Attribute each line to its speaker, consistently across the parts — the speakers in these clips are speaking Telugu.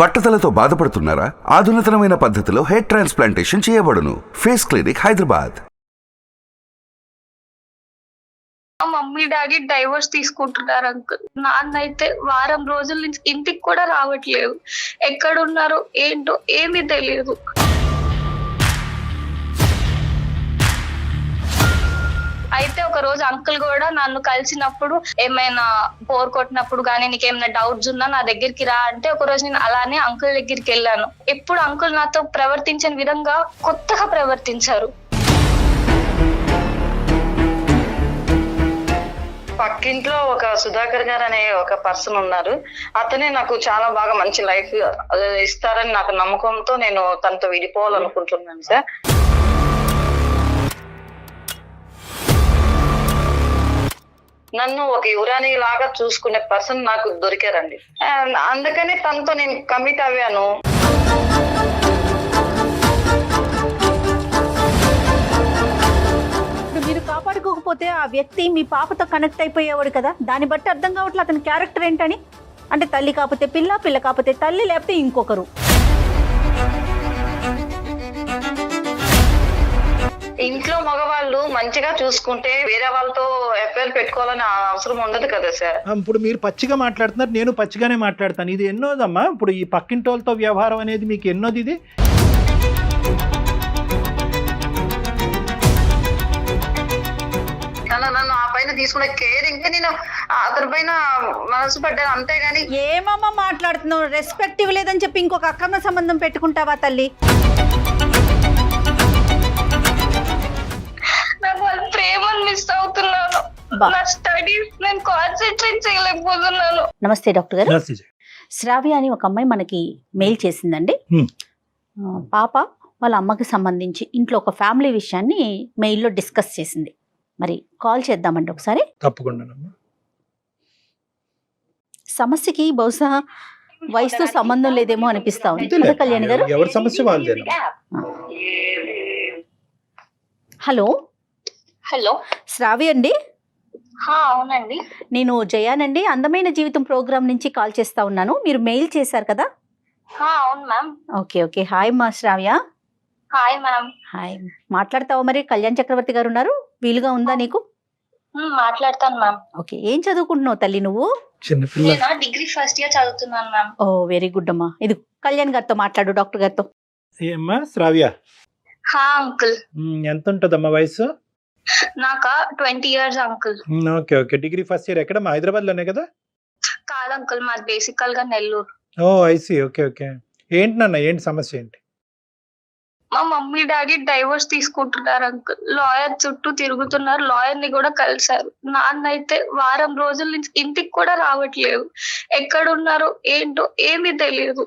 Speaker 1: బట్టతలతో బాధపడుతున్నారా? ఆధునితనమైన పద్ధతిలో హెయిర్ ట్రాన్స్ప్లాంటేషన్ చేయబడును. Face clinic, Hyderabad.
Speaker 2: Mummy daddy divorce తీసుకుంటున్నారు అంకుల్. నాన్న అయితే వారం రోజుల నుంచి ఇంటికి కూడా రావట్లేదు. ఎక్కడున్నారో ఏంటో ఏమీ తెలియదు. అయితే ఒక రోజు అంకుల్ కూడా నన్ను కలిసినప్పుడు ఏమైనా బోర్ కొట్టినప్పుడు కానీ నీకేమైనా డౌట్స్ ఉన్నా నా దగ్గరికి రా అంటే ఒక రోజు నేను అలానే అంకుల్ దగ్గరికి వెళ్ళాను. ఎప్పుడు అంకుల్ నాతో ప్రవర్తించిన విధంగా కొత్తగా ప్రవర్తించారు.
Speaker 3: పక్కింట్లో ఒక సుధాకర్ గారు అనే ఒక పర్సన్ ఉన్నారు. అతనే నాకు చాలా బాగా మంచి లైఫ్ ఇస్తారని నాకు నమ్మకంతో నేను తనతో విడిపోవాలనుకుంటున్నాను సార్. నన్ను ఒక యువరాణి లాగా చూసుకునే పర్సన్ నాకు దొరికారండి. అందుకని తనతో నేను కమిట్ అవ్వాను.
Speaker 4: మీరు కాపాడుకోకపోతే ఆ వ్యక్తి మీ పాపతో కనెక్ట్ అయిపోయేవాడు కదా. దాన్ని బట్టి అర్థం కావట్లేదు అతని క్యారెక్టర్ ఏంటని. అంటే తల్లి కాకపోతే పిల్ల, పిల్ల కాకపోతే తల్లి, లేకపోతే ఇంకొకరు.
Speaker 3: ఇంట్లో మగవాళ్ళు మంచిగా చూసుకుంటే వేరే వాళ్ళతో ఎఫ్ఐఆర్ పెట్టుకోవాలని అవసరం ఉండదు కదా సార్.
Speaker 5: ఇప్పుడు మీరు పచ్చిగా మాట్లాడుతున్నారు, నేను పచ్చిగానే మాట్లాడతాను. ఇది ఎన్నోదమ్మా? ఇప్పుడు ఈ పక్కింటోళ్ళతో వ్యవహారం అనేది మీకు ఎన్నోది? ఇది
Speaker 3: నన్ను ఆ పైన తీసుకునే కేరింగ్ నేను అతని పైన మనసు పడ్డాను, అంతేగాని.
Speaker 4: ఏమమ్మా మాట్లాడుతున్నావు? రెస్పెక్ట్ ఇవ్వలేదని చెప్పి ఇంకొక అక్రమ సంబంధం పెట్టుకుంటావా తల్లి?
Speaker 2: నాకు వాళ్ళ ప్రేమను మిస్ అవుతున్నాను. నా స్టడీస్ నేను కాన్సన్ట్రేట్ చేయలేకపోతున్నాను.
Speaker 4: నమస్తే డాక్టర్ గారు. శ్రావ్య అని ఒక అమ్మాయి మనకి మెయిల్ చేసిందండి. పాప వాళ్ళ అమ్మకి సంబంధించి ఇంట్లో ఒక ఫ్యామిలీ విషయాన్ని మెయిల్లో డిస్కస్ చేసింది. మరి కాల్ చేద్దామండి ఒకసారి.
Speaker 5: తప్పకుండా.
Speaker 4: సమస్యకి బహుశా వయసుతో సంబంధం లేదేమో అనిపిస్తా ఉంది కదా కళ్యాణ్ గారు.
Speaker 5: ఎవరి సమస్య వాళ్ళదే.
Speaker 4: హలో
Speaker 2: హలో,
Speaker 4: శ్రావ్య అండి.
Speaker 2: అవునండి.
Speaker 4: నేను జయానండి, అందమైన జీవితం ప్రోగ్రామ్ నుంచి కాల్ చేస్తా ఉన్నాను. మీరు మెయిల్ చేశారు కదా.
Speaker 2: అవును మ్యామ్.
Speaker 4: Okay okay. హాయ్ మా శ్రావ్య.
Speaker 2: Hi ma'am.
Speaker 4: హాయ్. మాట్లాడతావా? మరి కళ్యాణ్ చక్రవర్తి గారు ఉన్నారు, వీలుగా ఉందా నీకు?
Speaker 2: మాట్లాడతాను మ్యామ్.
Speaker 4: ఓకే. ఏం చదువుకుంటున్నావు తల్లి నువ్వు?
Speaker 2: నేను డిగ్రీ ఫస్ట్ ఇయర్ చదువుతున్నాను మ్యామ్.
Speaker 4: ఓ వెరీ గుడ్ అమ్మా. ఇది కళ్యాణ్ గారితో మాట్లాడు, డాక్టర్ గారితో.
Speaker 5: ఏమ్మా శ్రావ్య?
Speaker 2: అంకుల్.
Speaker 5: ఎంత ఉంటుందమ్మా వయసు?
Speaker 2: నాకా 20 years uncle.
Speaker 5: Okay okay. Degree first year ఎక్కడ? హైదరాబాద్ లోనే కదా?
Speaker 2: కాదు అంకుల్, మాది బేసికల్ గా నెల్లూరు.
Speaker 5: ఓ ఐసి. Okay okay. ఏంటి నాన్న, ఏంటి సమస్య ఏంటి?
Speaker 2: మా మమ్మీ డాడీ డైవర్స్ తీసుకుంటున్నారు అంకుల్. లాయర్ చుట్టూ తిరుగుతున్నారు, లాయర్ ని కూడా కలిశారు. నాన్న అయితే వారం రోజుల నుంచి ఇంటికి కూడా రావట్లేదు. ఎక్కడున్నారో ఏంటో ఏమీ తెలియదు.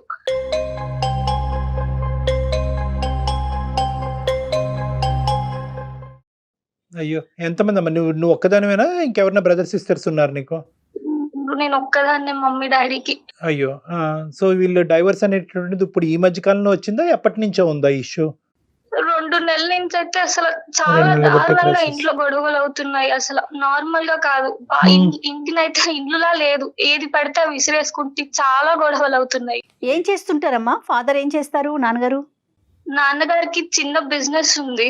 Speaker 5: అయ్యో, ఎంతమంది అమ్మా? నువ్వు ఒక్కదానివేనా? ఇంకెవరన్నా బ్రదర్స్ సిస్టర్స్ ఉన్నారు నీకు?
Speaker 2: నేను ఒక్కదాన్నే మమ్మీ డాడీకి.
Speaker 5: అయ్యో. సో వీళ్ళు డైవర్స్ అనేటువంటిది ఇప్పుడు ఈ మధ్య కాలంలో వచ్చిందా, ఎప్పటి నుంచో ఉందా ఇష్యూ?
Speaker 2: 2 నెలల నుంచి అయితే అసలు చాలా దారుణంగా ఇంట్లో గొడవలు అవుతున్నాయి. అసలు నార్మల్ గా కాదు. ఇంటినైతే ఇల్లులా లేదు, ఏది పడితే విసిరేసుకుంటే చాలా గొడవలు అవుతున్నాయి.
Speaker 4: ఏం చేస్తుంటారమ్మా? ఫాదర్ ఏం చేస్తారు? నాన్నగారు?
Speaker 2: నాన్నగారికి చిన్న బిజినెస్ ఉంది.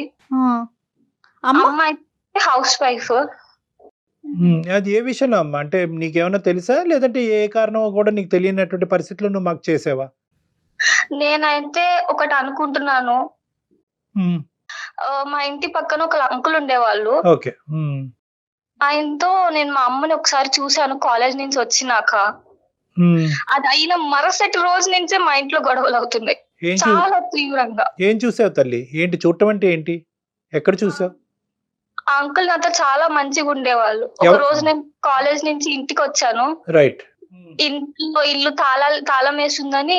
Speaker 4: అమ్మ
Speaker 2: అయితే హౌస్ వైఫ్.
Speaker 5: అది ఏ విషయంలో అమ్మా? అంటే నీకేమైనా తెలుసా, లేదంటే ఏ కారణం కూడా నీకు తెలియనటువంటి పరిస్థితుల్లో నువ్వు మాకు చేసావా?
Speaker 2: నేనైతే ఒకటి అనుకుంటున్నాను. మా ఇంటి పక్కన ఒక అంకుల్ ఉండేవాళ్ళు.
Speaker 5: ఓకే.
Speaker 2: ఆయనతో నేను మా అమ్మని ఒకసారి చూశాను కాలేజ్ నుంచి వచ్చినాక. అది అయిన మరుసటి రోజు నుంచే మా ఇంట్లో గొడవలు అవుతున్నాయి చాలా తీవ్రంగా.
Speaker 5: ఏం చూసావు తల్లి? ఏంటి చూడటం అంటే ఏంటి? ఎక్కడ చూసావు?
Speaker 2: ఆ అంకుల్ నాతో చాలా మంచిగా ఉండేవాళ్ళు. ఒక రోజు నేను కాలేజ్ నుంచి ఇంటికి వచ్చాను.
Speaker 5: రైట్.
Speaker 2: ఇల్లు తాళం వేసిందని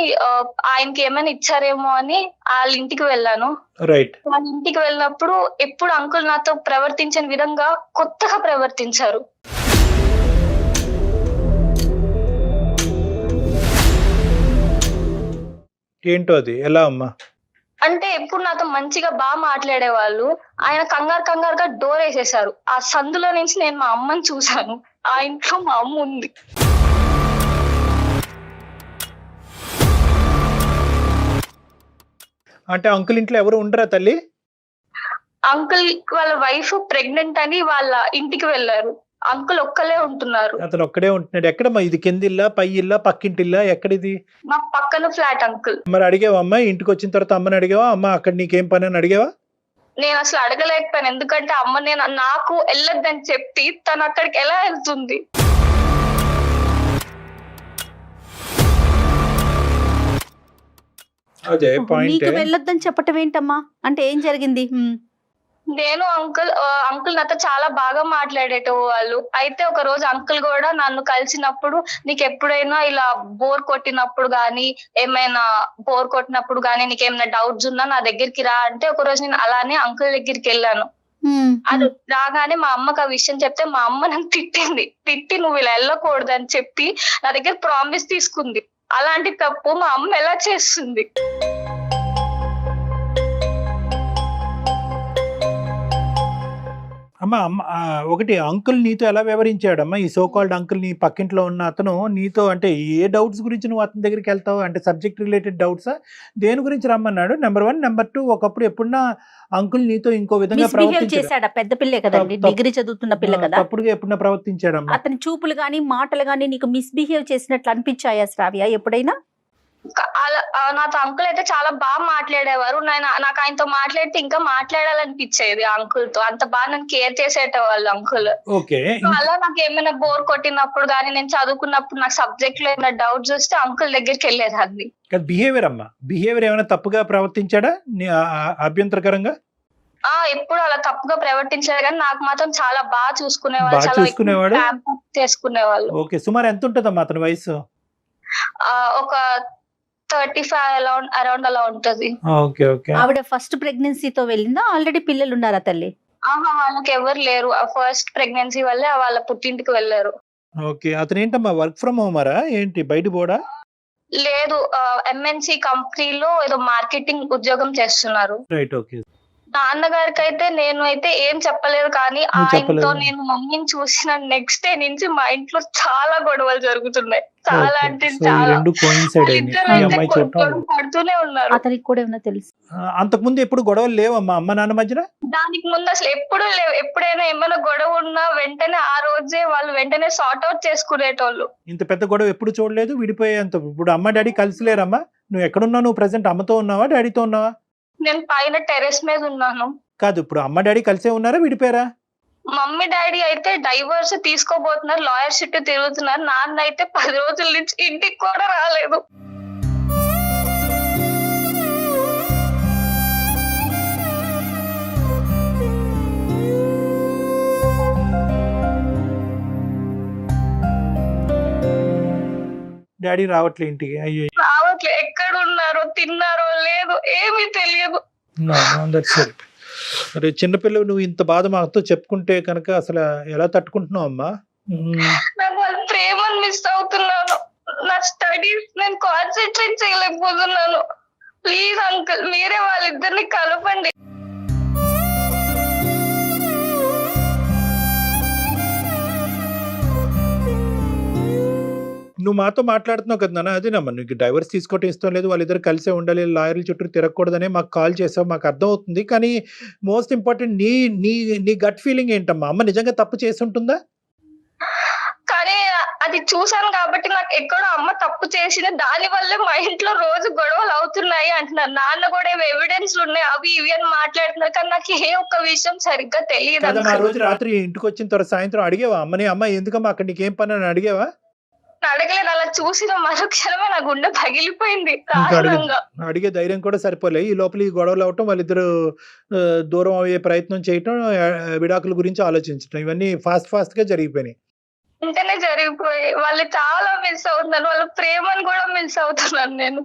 Speaker 2: ఆయనకి ఏమైనా ఇచ్చారేమో అని వాళ్ళ ఇంటికి వెళ్ళాను.
Speaker 5: రైట్.
Speaker 2: వాళ్ళ ఇంటికి వెళ్ళినప్పుడు ఎప్పుడు అంకుల్ నాతో ప్రవర్తించిన విధంగా కొత్తగా ప్రవర్తించారు.
Speaker 5: ఏంటో అది? ఎలా అమ్మా?
Speaker 2: అంటే ఎప్పుడు నాతో మంచిగా బాగా మాట్లాడేవాళ్ళు. ఆయన కంగారుగా డోర్ వేసేసారు. ఆ సందులో నుంచి నేను మా అమ్మని చూశాను. ఆ ఇంట్లో మా అమ్మ ఉంది.
Speaker 5: అంటే అంకుల్ ఇంట్లో ఎవరు ఉండరా తల్లి?
Speaker 2: అంకుల్ వాళ్ళ వైఫ్ ప్రెగ్నెంట్ అని వాళ్ళ ఇంటికి వెళ్ళారు. అంకుల్ ఒక్కలే ఉంటున్నారు.
Speaker 5: అతను ఒక్కడే ఉంటున్నాడు. ఎక్కడమ్మా ఇది? కిందిల్లా, పై ఇల్లా, పక్కింటిల్లా, ఎక్కడిది?
Speaker 2: మా పక్కన ఫ్లాట్ అంకుల్.
Speaker 5: మరి అడిగావా అమ్మ? ఇంటికి వచ్చిన తర్వాత అమ్మని అడిగావా? అమ్మ అక్కడ నీకేం పని అని అడిగావా?
Speaker 2: నేను అసలు అడగలేకపోయాను, ఎందుకంటే అమ్మ నాకు వెళ్ళొద్దని చెప్పి తను అక్కడికి ఎలా వెళ్తుంది?
Speaker 5: అదే పాయింట్.
Speaker 4: నీకు వెళ్ళొద్దని చెప్పటం ఏంటమ్మా? అంటే ఏం జరిగింది?
Speaker 2: నేను అంకుల్ నాతో చాలా బాగా మాట్లాడేటవాళ్ళు. అయితే ఒక రోజు అంకుల్ కూడా నన్ను కలిసినప్పుడు, నీకు ఎప్పుడైనా ఇలా బోర్ కొట్టినప్పుడు గానీ నీకేమైనా డౌట్స్ ఉన్నా నా దగ్గరికి రా అంటే, ఒక రోజు నేను అలానే అంకుల్ దగ్గరికి వెళ్ళాను. అది రాగానే మా అమ్మకి ఆ విషయం చెప్తే మా అమ్మ నన్ను తిట్టి నువ్వు ఇలా వెళ్ళకూడదు అని చెప్పి నా దగ్గర ప్రామిస్ తీసుకుంది. అలాంటి తప్పు మా అమ్మ ఎలా చేస్తుంది?
Speaker 5: అమ్మా ఒకటి, అంకుల్ నీతో ఎలా వ్యవహరించాడమ్మా? ఈ సో కాల్డ్ అంకుల్, నీ పక్కింట్లో ఉన్న అతను నీతో అంటే ఏ డౌట్స్ గురించి నువ్వు అతని దగ్గరికి వెళ్తావు? అంటే సబ్జెక్ట్ రిలేటెడ్ డౌట్సా? దేని గురించి రమ్మన్నాడు? నెంబర్ 1. నెంబర్ 2, ఒకప్పుడు ఎప్పుడన్నా అంకుల్ నీతో ఇంకో విధంగా
Speaker 4: చేశాడా? పెద్ద పిల్లే కదండి, డిగ్రీ చదువుతున్న పిల్ల కదా.
Speaker 5: తప్పుడుగా ఎప్పుడన్నా ప్రవర్తించాడమ్మా?
Speaker 4: అతని చూపులు గానీ మాటలు గానీ నీకు మిస్బిహేవ్ చేసినట్లు అనిపించాయా శ్రావ్య ఎప్పుడైనా?
Speaker 2: నాతో అంకుల్ అయితే చాలా బాగా మాట్లాడేవారు. నాకు ఆయనతో మాట్లాడితే ఇంకా మాట్లాడాలనిపించేది. అంకుల్ తో అంత బాగా నన్ను కేర్ చేసేటవాళ్ళు అంకుల్. అలా నాకు ఏమైనా బోర్ కొట్టినప్పుడు గానీ, నేను చదువుకున్నప్పుడు నాకు సబ్జెక్ట్ లో ఏమైనా డౌట్స్ వస్తే అంకుల్ దగ్గరికి వెళ్ళేదాన్ని.
Speaker 5: బిహేవియర్ అమ్మా, బిహేవియర్ ఏమైనా తప్పుగా ప్రవర్తించాడా అభ్యంతరకరంగా?
Speaker 2: ఎప్పుడు అలా తప్పుగా ప్రవర్తించారు, కానీ నాకు మాత్రం చాలా బాగా చూసుకునేవాళ్ళు, చేసుకునేవాళ్ళు.
Speaker 5: ఓకే, సుమారు ఎంత ఉంటదమ్మా అతని వయసు?
Speaker 2: ఒక 35 అరౌండ్ అలా ఉంటది.
Speaker 4: ఆవిడ ఫస్ట్ ప్రెగ్నెన్సీతో వెళ్ళిందా? ఆల్రెడీ పిల్లలు ఉన్నారా తల్లి?
Speaker 2: వాళ్ళకి ఎవరు లేరు. ఫస్ట్ ప్రెగ్నెన్సీ వల్లే వాళ్ళ పుట్టింటికి వెళ్ళారు.
Speaker 5: ఓకే, అతను ఏంటమ్మా వర్క్ ఫ్రమ్ హోమరా ఏంటి? బయట పోడా?
Speaker 2: లేదు, ఎంఎన్సి కంపెనీలో ఏదో మార్కెటింగ్ ఉద్యోగం చేస్తున్నారు.
Speaker 5: Right, okay.
Speaker 2: నాన్నగారికి అయితే నేను అయితే ఏం చెప్పలేదు, కానీ ఆయనతో నేను మమ్మీని చూసిన నెక్స్ట్ డే నుంచి మా ఇంట్లో చాలా గొడవలు జరుగుతున్నాయి. చాలా అంటే చాలా పడుతూనే ఉన్నారు.
Speaker 4: అతనికి కూడా ఏమన్నా తెలుసు?
Speaker 5: అంతకు ముందు ఎప్పుడు గొడవలు లేవమ్మా అమ్మ నాన్న మధ్యన?
Speaker 2: దానికి ముందు అసలు ఎప్పుడు లేవు. ఎప్పుడైనా ఏమైనా గొడవ ఉన్నా వెంటనే ఆ రోజే వాళ్ళు వెంటనే సార్ట్ అవుట్ చేసుకునేటోళ్ళు.
Speaker 5: ఇంత పెద్ద గొడవ ఎప్పుడు చూడలేదు. విడిపోయేంత. ఇప్పుడు అమ్మ డాడీ కలిసి లేరమ్మా? నువ్వు ఎక్కడున్నావు? నువ్వు ప్రెసెంట్ అమ్మతో ఉన్నావా, డాడీతో ఉన్నావా?
Speaker 2: నేను పైన టెర్రస్ మీద ఉన్నాను.
Speaker 5: కాదు, ఇప్పుడు అమ్మ డాడీ కలిసే ఉన్నారా, విడిపోయారా?
Speaker 2: మమ్మీ డాడీ అయితే డైవర్స్ తీసుకోబోతున్నారు, లాయర్ చుట్టూ తిరుగుతున్నారు. నాన్న అయితే 10 రోజుల నుంచి ఇంటికి కూడా రాలేదు.
Speaker 5: డాడీ రావట్లే ఇంటికి? అయ్యో,
Speaker 2: రావట్లే. ఎక్కడ ఉన్నారో, తిన్నారో లేదు, ఏమీ తెలియదు.
Speaker 5: అరే చిన్నపిల్లలు, నువ్వు ఇంత బాధ మాతో చెప్పుకుంటే కనుక అసలు ఎలా తట్టుకుంటున్నావు అమ్మా?
Speaker 2: నాకు వాళ్ళ ప్రేమను మిస్ అవుతున్నాను. నా స్టడీస్ నేను కాన్సన్ట్రేట్ చేయలేకపోతున్నాను. ప్లీజ్ అంకుల్, మీరే వాళ్ళిద్దరిని కలపండి.
Speaker 5: నువ్వు మాతో మాట్లాడుతున్నావు కదా నాన్న, అదేనమ్మా నీకు డైవర్స్ తీసుకోవటం ఇష్టం లేదు, వాళ్ళిద్దరు కలిసే ఉండాలి, లాయర్ల చుట్టూ తిరగకూడదనే మాకు కాల్ చేసావు, మాకు అర్థం అవుతుంది. కానీ మోస్ట్ ఇంపార్టెంట్ నీ నీ నీ గట్ ఫీలింగ్ ఏంటమ్మా? అమ్మ నిజంగా తప్పు చేసి ఉంటుందా?
Speaker 2: కానీ అది చూసాను కాబట్టి నాకు ఎక్కడో అమ్మ తప్పు చేసిన, దాని వల్లే మా ఇంట్లో రోజు గొడవలు అవుతున్నాయి అంటున్నారు. నాన్న కూడా ఎవిడెన్స్ ఉన్నాయి, అవి ఇవి అని మాట్లాడుతున్నారు, కానీ నాకు ఏ ఒక్క విషయం సరిగ్గా తెలియదు.
Speaker 5: ఆ రోజు రాత్రి ఇంటికి వచ్చిన తర్వాత సాయంత్రం అడిగేవా అమ్మని? అమ్మ ఎందుకమ్మా అక్కడ నీకేం పని అని అడిగేవా?
Speaker 2: అడగలేదు. అలా చూసిన మరుక్షణమే నా గుండె పగిలిపోయింది.
Speaker 5: అడిగే ధైర్యం కూడా సరిపోలే. ఈ లోపల ఈ గొడవలు అవటం, వాళ్ళిద్దరు దూరం అయ్యే ప్రయత్నం చేయటం, విడాకుల గురించి ఆలోచించటం, ఇవన్నీ ఫాస్ట్ గా జరిగిపోయినాయి.
Speaker 2: వెంటనే జరిగిపోయి వాళ్ళు చాలా మిస్ అవుతున్నారు. వాళ్ళ ప్రేమను కూడా మిస్ అవుతున్నాను నేను.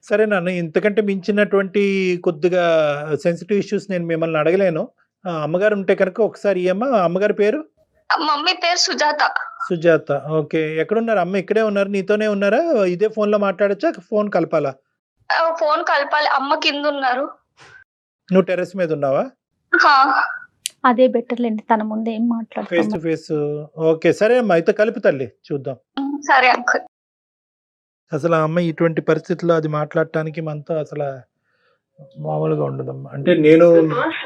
Speaker 5: సరే నాన్న, ఇంతకంటే మించినటువంటి కొద్దిగా సెన్సిటివ్ ఇష్యూస్ నేను మిమ్మల్ని అడగలేను. అమ్మగారు ఉంటే కనుక ఒకసారి అమ్మగారి పేరు?
Speaker 2: మమ్మీ పేరు సుజాత.
Speaker 5: సుజాత, ఓకే. ఎక్కడున్నారు అమ్మ? ఇక్కడే ఉన్నారు, నీతోనే ఉన్నారా? ఇదే ఫోన్ లో మాట్లాడచ్చా, ఫోన్ కలపాలా?
Speaker 2: ఫోన్ కలపాలి. అమ్మ కింద ఉన్నారు,
Speaker 5: నువ్వు టెర్రస్ మీద ఉన్నావా?
Speaker 4: అదే బెటర్ లేండి, తన ముందు ఏం మాట్లాడు,
Speaker 5: ఫేస్ టు ఫేస్. ఓకే, సరే అమ్మా, అయితే కలిపి తల్లి చూద్దాం.
Speaker 2: సరే అంకుల్.
Speaker 5: అసలు ఆ అమ్మ ఇటువంటి పరిస్థితుల్లో అది మాట్లాడటానికి మనతో అసలు మామూలుగా ఉండదమ్మా. అంటే నేను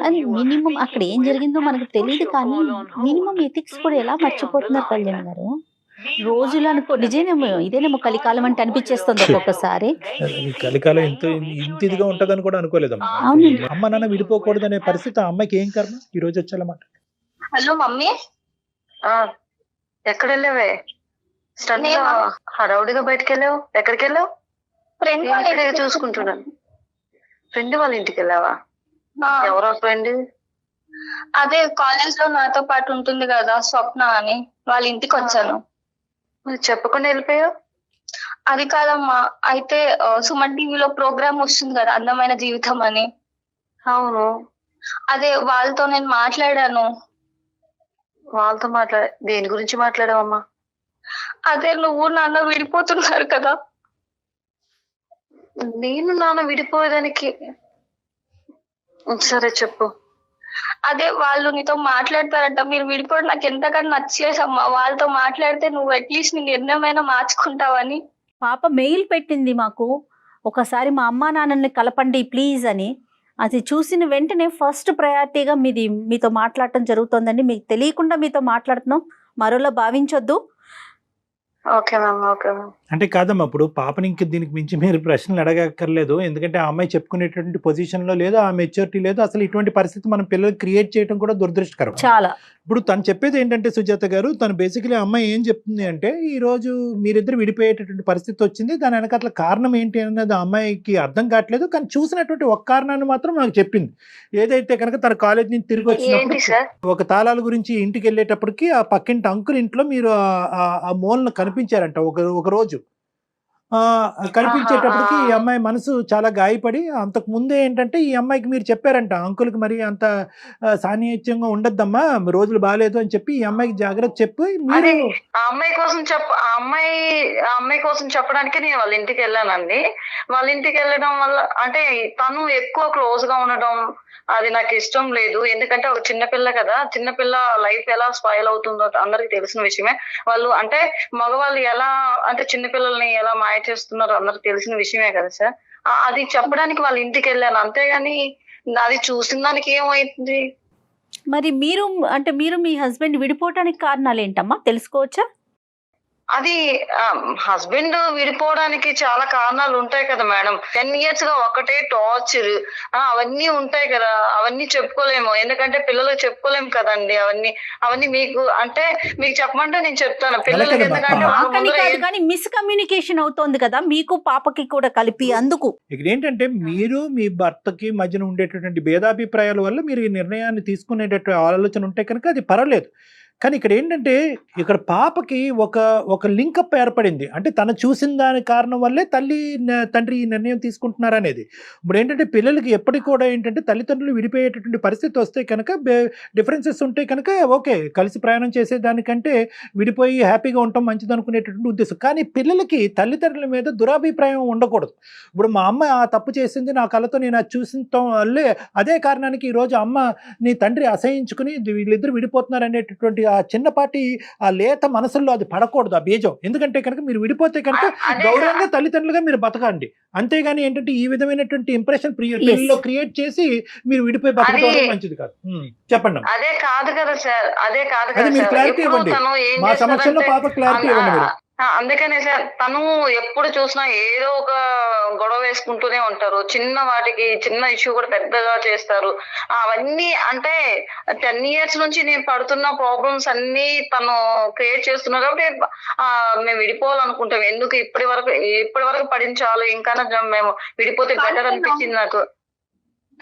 Speaker 4: అది మినిమం అక్కడ ఏం జరిగిందో మనకు తెలియదు, కానీ మినిమం ఎథిక్స్ కూడా ఎలా మర్చిపోతున్నారు కళ్యాణ్ గారు. రోజులు అనుకో నిజేనేమో ఇదేనేమో కలికాలం అంటే అనిపించేస్తుంది ఒక్కొక్కసారి.
Speaker 5: ఈ కలికాలం ఇంత ఇదిగా ఉంటదని కూడా అనుకోలేదమ్మా.
Speaker 4: అవునండి.
Speaker 5: అమ్మ నాన్న విడిపోకూడదు అనే పరిస్థితి ఆ అమ్మాయికి ఏం కర్మ ఈ రోజు వచ్చేయాలన్నమాట.
Speaker 2: Hello mummy.
Speaker 3: ఆ ఎక్కడ వెళ్ళావే? సడన్ గా
Speaker 2: నేనా?
Speaker 3: హడావుడిగా బయటకు వెళ్ళావు. ఎక్కడికి వెళ్ళావు?
Speaker 2: ఫ్రెండ్
Speaker 3: నేను ఇక్కడే చూసుకుంటున్నాను. ఫ్రెండ్ వాళ్ళ ఇంటికి వెళ్ళావా? ఎవరో ఫ్రెండ్?
Speaker 2: అదే కాలేజ్ లో నాతో పాటు ఉంటుంది కదా స్వప్న అని, వాళ్ళ ఇంటికి వచ్చాను.
Speaker 3: మరి చెప్పకుండా వెళ్ళిపోయావు?
Speaker 2: అది కాదమ్మా, అయితే సుమన్ టీవీలో ప్రోగ్రామ్ వస్తుంది కదా అందమైన జీవితం అని.
Speaker 3: అవును.
Speaker 2: అదే వాళ్ళతో నేను మాట్లాడాను.
Speaker 3: వాళ్ళతో దేని గురించి మాట్లాడావమ్మా?
Speaker 2: అదే నువ్వు నాన్న విడిపోతున్నారు కదా.
Speaker 3: నేను నాన్న విడిపోయేదానికి? సరే చెప్పు.
Speaker 2: అదే వాళ్ళు నీతో మాట్లాడతారంట, మీరు విడిపోవడం నాకు ఎంతగానో నచ్చేసమ్మా. వాళ్ళతో మాట్లాడితే నువ్వు అట్లీస్ట్ నీ నిర్ణయమైనా మార్చుకుంటావని.
Speaker 4: పాప మెయిల్ పెట్టింది మాకు, ఒకసారి మా అమ్మా నాన్నల్ని కలపండి ప్లీజ్ అని. అది చూసిన వెంటనే ఫస్ట్ ప్రయారిటీగా మీతో మాట్లాడటం జరుగుతుందండి. మీకు తెలియకుండా మీతో మాట్లాడుతున్నాం, మరోలా భావించొద్దు.
Speaker 3: Okay ma'am, okay ma'am.
Speaker 5: అంటే కాదమ్మా, ఇప్పుడు పాపని ఇంక దీనికి మించి మీరు ప్రశ్నలు అడగక్కర్లేదు. ఎందుకంటే ఆ అమ్మాయి చెప్పుకునేటువంటి పొజిషన్లో లేదు, ఆ మెచ్యూరిటీ లేదు. అసలు ఇటువంటి పరిస్థితి మనం పిల్లలు క్రియేట్ చేయడం కూడా దురదృష్టకరం.
Speaker 4: చాలా.
Speaker 5: ఇప్పుడు తను చెప్పేది ఏంటంటే సుజాత గారు, తను బేసికలీ అమ్మాయి ఏం చెప్తుంది అంటే, ఈ రోజు మీరిద్దరు విడిపోయేటటువంటి పరిస్థితి వచ్చింది, దాని వెనకాల కారణం ఏంటి అన్నది ఆ అమ్మాయికి అర్థం కావట్లేదు. కానీ చూసినటువంటి ఒక్క కారణాన్ని మాత్రం నాకు చెప్పింది. ఏదైతే కనుక తన కాలేజ్ నుంచి తిరిగి
Speaker 3: ఏంటి
Speaker 5: వచ్చినప్పుడు
Speaker 3: సార్?
Speaker 5: ఒక తాళాల గురించి ఇంటికి వెళ్ళేటప్పటికి ఆ పక్కింటి అంకుల్ ఇంట్లో మీరు ఆ మూలను కనిపించారంట ఒక రోజు. కనిపించేటప్పటికి ఈ అమ్మాయి మనసు చాలా గాయపడి, అంతకు ముందే ఏంటంటే ఈ అమ్మాయికి మీరు చెప్పారంట, అంకుల్కి మరి అంత సాన్నిహిత్యంగా ఉండద్దమ్మా, రోజులు బాగాలేదు అని చెప్పి ఈ అమ్మాయికి జాగ్రత్త చెప్పి
Speaker 3: అదే
Speaker 5: మీరు
Speaker 3: ఆ అమ్మాయి కోసం చెప్పడానికి నేను వాళ్ళ ఇంటికి వెళ్ళానండి. వాళ్ళ ఇంటికి వెళ్ళడం వల్ల అంటే తను ఎక్కువ క్లోజ్ గా ఉండడం అది నాకు ఇష్టం లేదు. ఎందుకంటే ఒక చిన్నపిల్ల కదా, చిన్నపిల్ల లైఫ్ ఎలా స్పాయిల్ అవుతుందో అందరికి తెలిసిన విషయమే. వాళ్ళు అంటే మగవాళ్ళు ఎలా అంటే చిన్నపిల్లల్ని ఎలా మాయ చేస్తున్నారో అందరికి తెలిసిన విషయమే కదా సార్. అది చెప్పడానికి వాళ్ళ ఇంటికి వెళ్ళాను, అంతేగాని అది చూసిన దానికి ఏమైంది?
Speaker 4: మరి మీరు మీ హస్బెండ్ విడిపోవటానికి కారణాలు ఏంటమ్మా తెలుసుకోవచ్చా?
Speaker 3: అది హస్బెండ్ విడిపోవడానికి చాలా కారణాలు ఉంటాయి కదా మేడం. 10 years గా ఒకటే టార్చర్ అవన్నీ ఉంటాయి కదా, అవన్నీ చెప్పుకోలేము. ఎందుకంటే పిల్లలకు చెప్పుకోలేము కదండి. అవన్నీ మీకు చెప్పమంటే నేను చెప్తాను పిల్లలకి. ఎందుకంటే వాళ్ళ
Speaker 4: నాకని
Speaker 3: ముందర
Speaker 4: కాదు, కానీ మిస్కమ్యూనికేషన్ అవుతోంది కదా మీకు పాపకి కూడా కలిపి, అందుకు.
Speaker 5: ఇక్కడ ఏంటంటే మీరు మీ భర్తకి మధ్యన ఉండేటటువంటి భేదాభిప్రాయాల వల్ల మీరు ఈ నిర్ణయాన్ని తీసుకునేటటువంటి ఆలోచన ఉంటే కనుక అది పర్వాలేదు. కానీ ఇక్కడ ఏంటంటే ఇక్కడ పాపకి ఒక లింకప్ ఏర్పడింది. అంటే తను చూసిన దాని కారణం వల్లే తండ్రి ఈ నిర్ణయం తీసుకుంటున్నారనేది. ఇప్పుడు ఏంటంటే పిల్లలకి ఎప్పటికి కూడా ఏంటంటే తల్లిదండ్రులు విడిపోయేటటువంటి పరిస్థితి వస్తే కనుక డిఫరెన్సెస్ ఉంటే కనుక ఓకే, కలిసి ప్రయాణం చేసేదానికంటే విడిపోయి హ్యాపీగా ఉండటం మంచిది అనుకునేటటువంటి ఉద్దేశం. కానీ పిల్లలకి తల్లిదండ్రుల మీద దురాభిప్రాయం ఉండకూడదు. ఇప్పుడు మా అమ్మ ఆ తప్పు చేసింది, నా కళ్ళతో నేను అది చూసిన వల్లే అదే కారణానికి ఈరోజు అమ్మ నీ తండ్రి అసహించుకుని వీళ్ళిద్దరు విడిపోతున్నారు అనేటటువంటి ఆ చిన్నపాటి ఆ లేత మనసుల్లో అది పడకూడదు, ఆ బీజం. ఎందుకంటే కనుక మీరు విడిపోతే కనుక గౌరవంగా తల్లిదండ్రులుగా మీరు బతకండి. అంతేగాని ఏంటంటే ఈ విధమైనటువంటి ఇంప్రెషన్ పిల్లల్లో క్రియేట్ చేసి మీరు విడిపోయి బతకడం మంచిది కాదు. చెప్పండి.
Speaker 3: అదే కాదు కదా సార్, అదే కాదు
Speaker 5: అది
Speaker 3: కదా
Speaker 5: మీరు
Speaker 3: సార్.
Speaker 5: క్లారిటీ
Speaker 3: ఎప్పుడు
Speaker 5: ఇవ్వండి.
Speaker 3: తను ఏం
Speaker 5: మా సమక్షంలో పాప క్లారిటీ ఇవ్వండి మీరు.
Speaker 3: అందుకనే సార్ తను ఎప్పుడు చూసినా ఏదో ఒక గొడవ వేసుకుంటూనే ఉంటారు. చిన్న వాటికి చిన్న ఇష్యూ కూడా పెద్దగా చేస్తారు. అవన్నీ అంటే 10 years నుంచి నేను పడుతున్న ప్రాబ్లమ్స్ అన్ని తను క్రియేట్ చేస్తున్నారు. కాబట్టి మేము విడిపోవాలనుకుంటాం. ఎందుకు ఇప్పటి వరకు పడించాలి, ఇంకా మేము విడిపోతే బెటర్ అనిపించింది నాకు.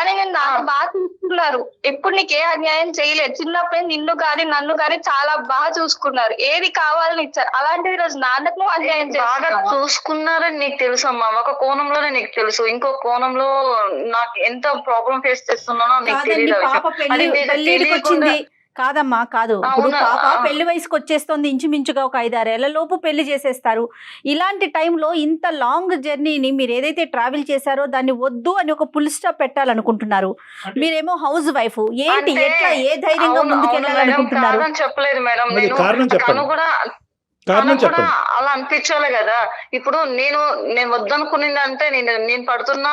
Speaker 2: అని నేను నాకు బాగా చూసుకున్నారు. ఎప్పుడు నీకు ఏ అన్యాయం చేయలేదు. చిన్నప్పుడే నిన్ను కానీ నన్ను కానీ చాలా బాగా చూసుకున్నారు. ఏది కావాలని ఇచ్చారు. అలాంటిది రోజు నాన్నకు అన్యాయం
Speaker 3: బాగా చూసుకున్నారని నీకు తెలుసు అమ్మా. ఒక కోణంలోనే నీకు తెలుసు, ఇంకో కోణంలో నాకు ఎంత ప్రాబ్లం ఫేస్ చేస్తున్నానో నీకు తెలియదు.
Speaker 4: కాదమ్మా, కాదు. ఇప్పుడు పాప పెళ్లి వయసుకు వచ్చేస్తుంది, ఇంచుమించుగా ఒక 5-6 ఏళ్ల లోపు పెళ్లి చేసేస్తారు. ఇలాంటి టైంలో ఇంత లాంగ్ జర్నీని మీరు ఏదైతే ట్రావెల్ చేశారో దాన్ని వద్దు అని ఒక ఫుల్ స్టాప్ పెట్టాలనుకుంటున్నారు. మీరేమో హౌస్ వైఫ్, ఏంటి ఎట్లా ఏ ధైర్యంగా ముందుకెళ్ళాలనుకుంటున్నారు?
Speaker 3: చెప్పలేదు మేడం,
Speaker 5: కారణం చెప్పండి. కారణం
Speaker 3: తనకు కూడా
Speaker 5: చెప్పండి.
Speaker 3: అలా అనిపించాలి కదా. ఇప్పుడు నేను వద్దనుకునింది అంటే నేను పడుతున్న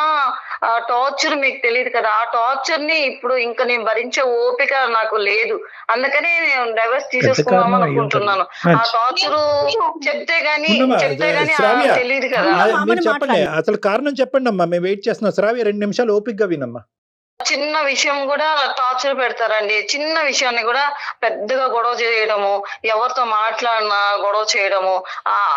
Speaker 3: టార్చర్ మీకు తెలియదు కదా. ఆ టార్చర్ ని ఇప్పుడు ఇంకా నేను భరించే ఓపిక నాకు లేదు. అందుకనే నేను డైవర్స్ తీసేసుకుందాం
Speaker 5: కారణం అయి
Speaker 3: అనుకుంటున్నాను.
Speaker 5: ఉంటుంది.
Speaker 3: ఆ టార్చర్ చెప్తే గానీ
Speaker 5: శ్రావ్య,
Speaker 3: తెలియదు కదా.
Speaker 5: మీరు చెప్పండి అసలు కారణం చెప్పండి అమ్మా, మేము వెయిట్ చేస్తున్నాం. శ్రావ్య 2 నిమిషాలు ఓపికగా వినమ్మా.
Speaker 3: చిన్న విషయం కూడా టార్చర్ పెడతారండి. చిన్న విషయాన్ని కూడా పెద్దగా గొడవ చేయడము, ఎవరితో మాట్లాడినా గొడవ చేయడము,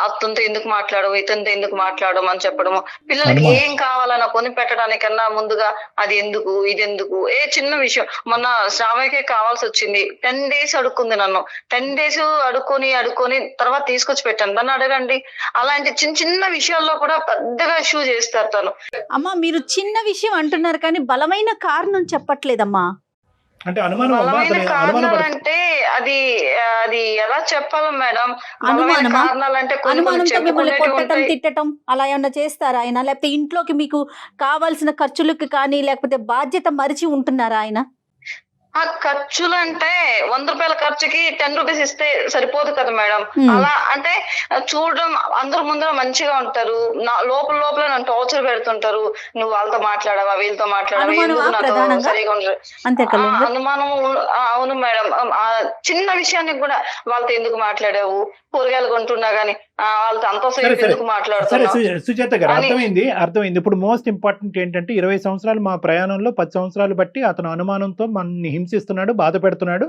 Speaker 3: అతనితో ఎందుకు మాట్లాడము, ఇతనితో ఎందుకు మాట్లాడము అని చెప్పడము. పిల్లలకి ఏం కావాలన్నా కొని పెట్టడానికన్నా ముందుగా అది ఎందుకు ఇది ఎందుకు. చిన్న విషయం మొన్న శ్రావ్యకే కావాల్సి వచ్చింది. 10 days అడుక్కుంది నన్ను. 10 days అడుక్కొని తర్వాత తీసుకొచ్చి పెట్టాను. దాన్ని అడగండి. అలాంటి చిన్న విషయాల్లో కూడా పెద్దగా ఇష్యూ చేస్తారు తను.
Speaker 4: అమ్మా మీరు చిన్న విషయం అంటున్నారు కానీ బలమైన కారణం చెప్పట్లేదమ్మా.
Speaker 5: అంటే అనుమానం అమ్మా,
Speaker 3: బలమైన
Speaker 5: అతను
Speaker 3: కారణాలంటే అది ఎలా చెప్పాలి మేడం. బలమైన
Speaker 4: అనుమానమా?
Speaker 3: కారణాలంటే కొన్ని
Speaker 4: అనుమానంతో మిమ్మల్ని
Speaker 3: చెప్పుకునేటివి
Speaker 4: కొట్టడం
Speaker 3: ఉంటాయి.
Speaker 4: తిట్టడం అలా ఏమన్నా చేస్తారా ఆయన? లేకపోతే ఇంట్లోకి మీకు కావాల్సిన ఖర్చులకి కానీ లేకపోతే బాధ్యత మరిచి ఉంటున్నారా ఆయన?
Speaker 3: ఆ ఖర్చులు అంటే 100 రూపాయల ఖర్చుకి 10 రూపీస్ ఇస్తే సరిపోదు కదా మేడం. అలా అంటే చూడడం అందరి ముందర మంచిగా ఉంటారు, లోపల నన్ను టార్చర్ పెడుతుంటారు. నువ్వు వాళ్ళతో మాట్లాడవా, వీళ్ళతో మాట్లాడవా, ఎందుకు నాతో సరిగా ఉండరు.
Speaker 4: అంతే కదా.
Speaker 3: అనుమానం అవును మేడం. చిన్న విషయానికి కూడా వాళ్ళతో ఎందుకు మాట్లాడావు, కూరగాయలు కొంటున్నా గానీ వాళ్ళతో అంతసేపు ఎందుకు
Speaker 5: సరే
Speaker 3: మాట్లాడుతున్నావు.
Speaker 5: సుజాత గారు, అర్థమైంది. ఇప్పుడు మోస్ట్ ఇంపార్టెంట్ ఏంటంటే 20 సంవత్సరాలు మా ప్రయాణంలో 10 సంవత్సరాలు బట్టి అతను అనుమానంతో మనల్ని హింసిస్తున్నాడు, బాధ పెడుతున్నాడు.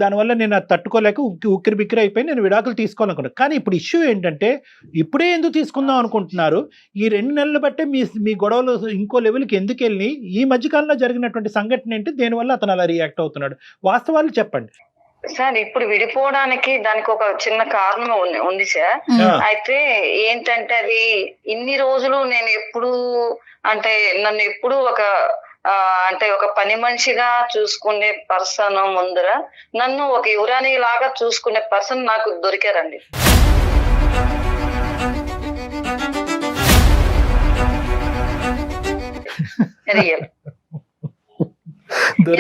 Speaker 5: దానివల్ల నేను అది తట్టుకోలేక ఉక్కిరి బిక్కిరి అయిపోయి నేను విడాకులు తీసుకోవాలనుకున్నాను. కానీ ఇప్పుడు ఇష్యూ ఏంటంటే ఇప్పుడే ఎందుకు తీసుకుందాం అనుకుంటున్నారు? ఈ 2 నెలలు బట్టే మీ గొడవలు ఇంకో లెవెల్కి ఎందుకు వెళ్ళి ఈ మధ్యకాలంలో జరిగినటువంటి సంఘటన ఏంటి, దేనివల్ల అతను అలా రియాక్ట్ అవుతున్నాడు? వాస్తవాలు చెప్పండి
Speaker 3: సార్. ఇప్పుడు విడిపోవడానికి దానికి ఒక చిన్న కారణం ఉంది సార్. అయితే ఏంటంటే అది ఇన్ని రోజులు నేను ఎప్పుడు అంటే నన్ను ఎప్పుడు ఒక పని మనిషిగా చూసుకునే పర్సన్ ముందర నన్ను ఒక యువరాణి లాగా చూసుకునే పర్సన్ నాకు దొరికారండి. రియల్.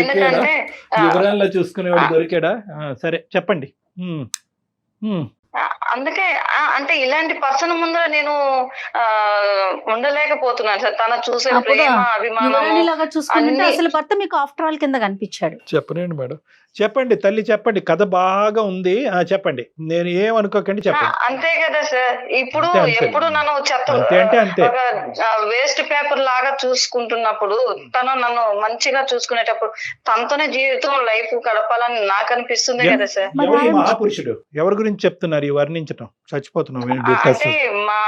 Speaker 3: ఎందుకంటే
Speaker 5: వివరాల్లో చూసుకునేవాడు దొరికాడా? సరే చెప్పండి.
Speaker 3: అందుకే అంటే ఇలాంటి పర్సన్ ముందర నేను ఉండలేకపోతున్నాను సార్. తన చూసే ప్రేమ, అభిమానం
Speaker 4: చూసుకుంటే అసలు భర్త మీకు ఆఫ్టర్ ఆల్ కింద కనిపించాడు.
Speaker 5: చెప్పనండి మేడం, చెప్పండి తల్లి, చెప్పండి. కథ బాగా ఉంది, చెప్పండి. నేను ఏమనుకోకండి, చెప్పండి.
Speaker 3: అంతే కదా సార్. ఇప్పుడు ఎప్పుడు నన్ను
Speaker 5: అంతే
Speaker 3: వేస్ట్ పేపర్ లాగా చూసుకుంటున్నప్పుడు తను నన్ను మంచిగా చూసుకునేటప్పుడు తనతోనే జీవితం లైఫ్ గడపాలని నాకు అనిపిస్తుంది కదా సార్.
Speaker 5: ఎవరి మహాపురుషుడు ఎవరి గురించి చెప్తున్నారు ఈ వర్ణించడం? చచ్చిపోతున్నాం.
Speaker 3: అంటే మా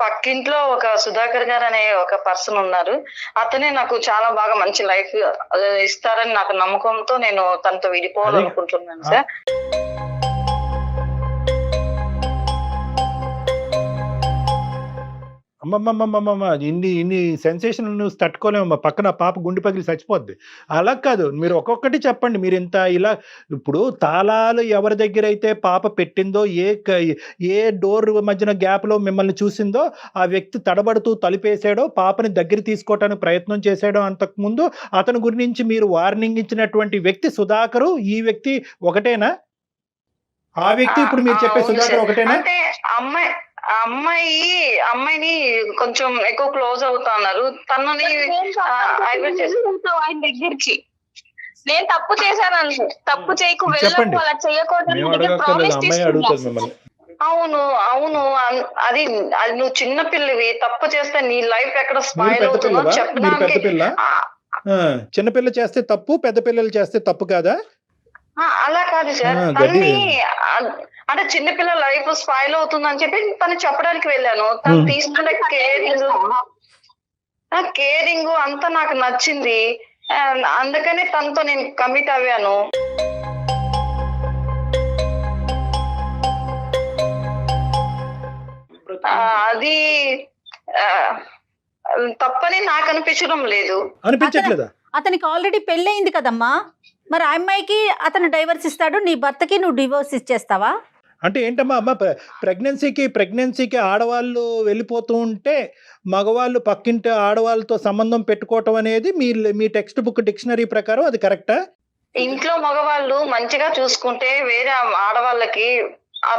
Speaker 3: పక్కింట్లో ఒక సుధాకర్ గారు అనే ఒక పర్సన్ ఉన్నారు. అతనే నాకు చాలా బాగా మంచి లైఫ్ ఇస్తారని నాకు నమ్మకంతో నేను తనతో విడిపోవాలనుకుంటున్నాను సార్.
Speaker 5: అమ్మమ్మమ్మమ్మ, ఇన్ని సెన్సేషన్ న్యూస్ తట్టుకోలేమమ్మా. పక్కన పాప గుండె పగిలి చచ్చిపోద్ది. అలా కాదు, మీరు ఒక్కొక్కటి చెప్పండి. మీరు ఇంత ఇలా ఇప్పుడు తాళాలు ఎవరి దగ్గర అయితే పాప పెట్టిందో, ఏ డోర్ మధ్యన గ్యాప్లో మిమ్మల్ని చూసిందో ఆ వ్యక్తి తడబడుతూ తలుపేసాడో, పాపని దగ్గర తీసుకోవటానికి ప్రయత్నం చేశాడో అంతకుముందు అతని గురించి మీరు వార్నింగ్ ఇచ్చినటువంటి వ్యక్తి సుధాకరు, ఈ వ్యక్తి ఒకటేనా? ఆ వ్యక్తి ఇప్పుడు మీరు చెప్పే సుధాకర్ ఒకటేనా?
Speaker 3: అంటే అమ్మాయిని కొంచెం ఎక్కువ క్లోజ్ అవుతున్నారు. తనని ఆయన దగ్గరికి నేను తప్పు చేశాను, తప్పు చేయకు వెళ్ళకు, అలా చేయకూడదు. అవును అది నువ్వు చిన్న పిల్లవి, తప్పు చేస్తే నీ లైఫ్ ఎక్కడ స్పాయిల్ అవుతుందో చెప్పడానికి.
Speaker 5: చిన్నపిల్ల చేస్తే తప్పు, పెద్ద పిల్లలు చేస్తే తప్పు కాదా?
Speaker 3: అలా కాదు సార్. అంటే చిన్నపిల్ల లైఫ్ స్పాయిల్ అవుతుందని చెప్పి తను చెప్పడానికి వెళ్ళాను. తను తీసుకునే కేరింగ్ అంతా నాకు నచ్చింది. అందుకనే తనతో నేను కమిట్ అవ్వాను. అది తప్పని నాకు అనిపించడం లేదు.
Speaker 5: అనిపించట్లేదా?
Speaker 4: అతనికి ఆల్రెడీ పెళ్ళయింది కదమ్మా. మరి ఆ అమ్మాయికి అతను డైవర్స్ ఇస్తాడు, నీ భర్తకి నువ్వు డివోర్స్ ఇచ్చేస్తావా?
Speaker 5: అంటే ఏంటమ్మా అమ్మ, ప్రెగ్నెన్సీకి ఆడవాళ్ళు వెళ్ళిపోతూ ఉంటే మగవాళ్ళు పక్కింటి ఆడవాళ్ళతో సంబంధం పెట్టుకోవటం అనేది మీ టెక్స్ట్ బుక్ డిక్షనరీ ప్రకారం అది కరెక్టా?
Speaker 3: ఇంట్లో మగవాళ్ళు మంచిగా చూసుకుంటే వేరే ఆడవాళ్ళకి